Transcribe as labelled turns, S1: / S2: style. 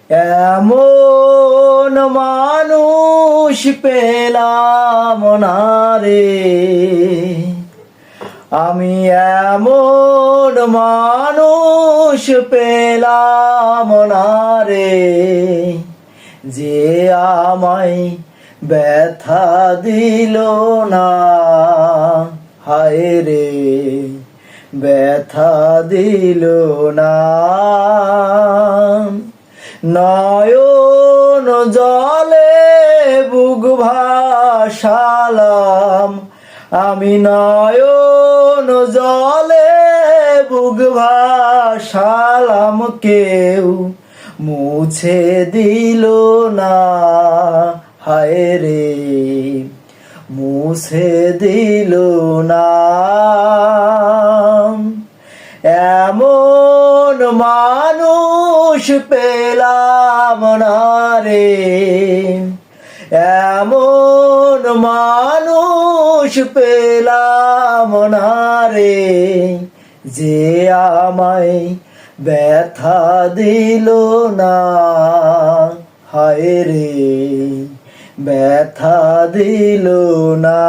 S1: এমন মানুষ পেলাম না রে, আমি এমন মানুষ পেলাম না রে, যে আমায় ব্যথা দিল না। হায় রে, ব্যথা দিল না। নয়ন জলে বুক ভাসালাম, আমি নয়ন জলে বুক ভাসালাম, কেউ মুছে দিল না। হায় রে, মুছে দিল না। এমন মানুষ পেলাম না রে, এমন মানুষ পেলাম না রে, যে আমায় ব্যথা দিল না। হায় রে, ব্যথা দিল না।